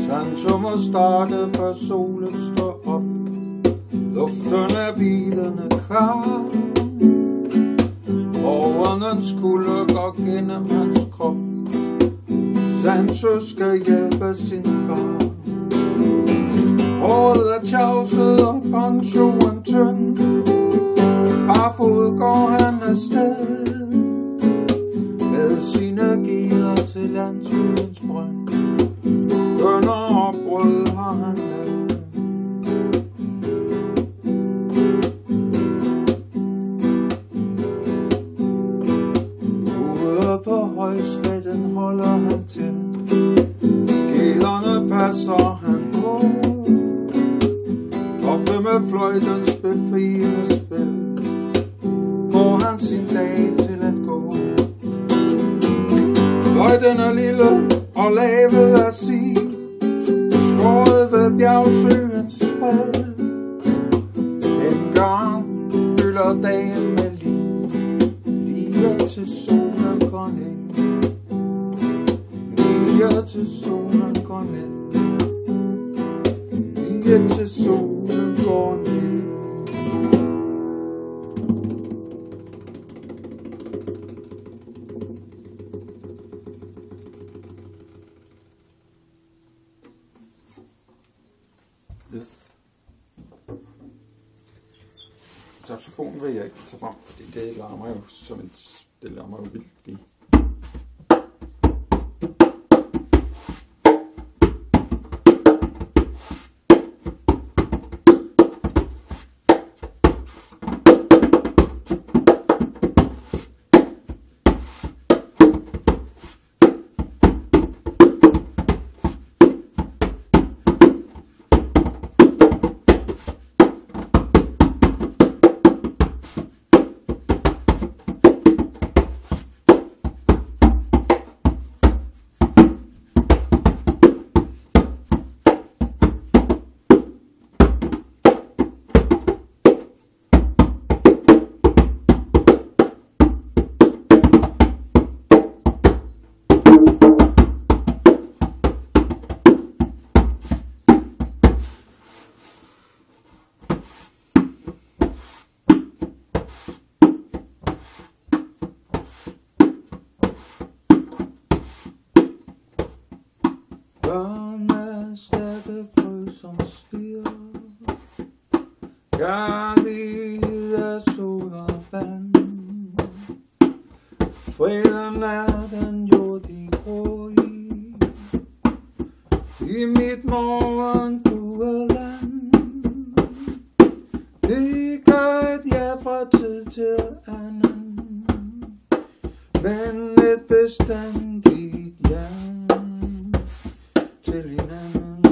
Sancho må starte, før solen står op. Luften er bilende klar. Morgenens kulde går gennem hans krop. Sancho skal hjælpe sin far. Håret er tjavset og ponchoen tynd. Barfod går han afsted med sine gider til landsbyens brønd. Bønner og brød har han med. Ude på højsletten holder han til. Gederne passer han på. Ofte med fløjtens befriende spil får han sin dag til at gå. Fløjten er lille og lavet af sil, skåret ved bjergsøens bred. Dengang fylder dagen med liv, lige til solen går ned. Lige til solen går ned. Lige til solen går ned. Saxofonen vil jeg ikke tage frem, fordi det larmer jo som en... Det larmer jo vildt lige. Kærlighed er sol og vand. Freden er den jord, de gror i mit morgenfugleland. Det gør et ja fra tid til anden, men et bestandigt ja til hinanden.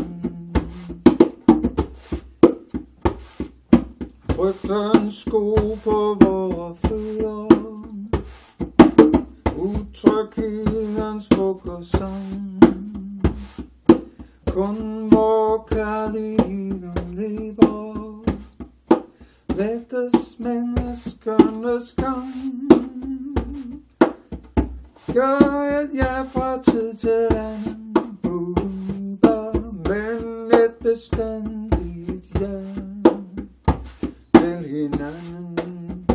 Frygtens sko på vore fødder, utryghedens frokostsang. Kun hvor kærligheden lever, lettes menneskernes gang. Gør et ja fra tid til anden, men et bestandigt ja til hinanden.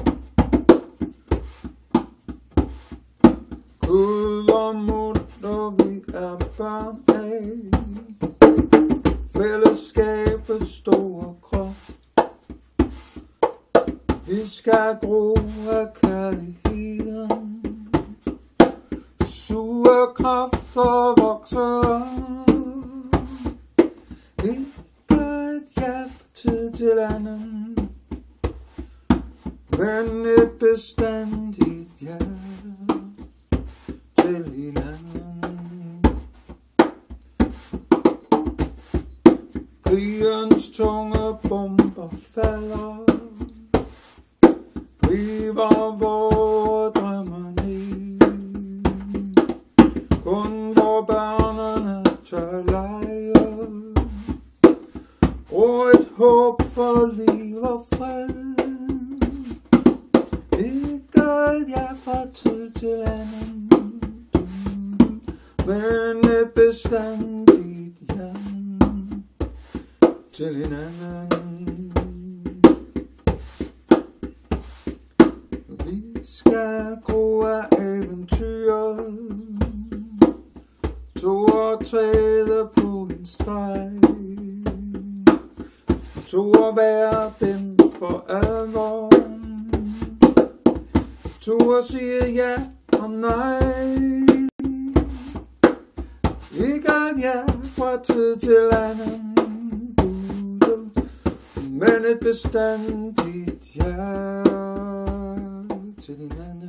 Gud og mutter, vi er børn af fællesskabets store krop. Vi skal gro af kærligheden, suge kræfter vokser. Ikke et ja fra tid til anden, men et bestandigt ja til hinanden. Krigens tunge bomber falder, river vore drømme ned. Kun hvor børnene tør lege, og et håb for liv og fred. Ikke et ja fra tid til anden, men et bestandigt ja til hinanden. Vi skal gro af eventyret, træde på en streg, være den for alvor, sige ja og nej. Ikke et ja fra tid til anden, men et bestandigt ja til hinanden.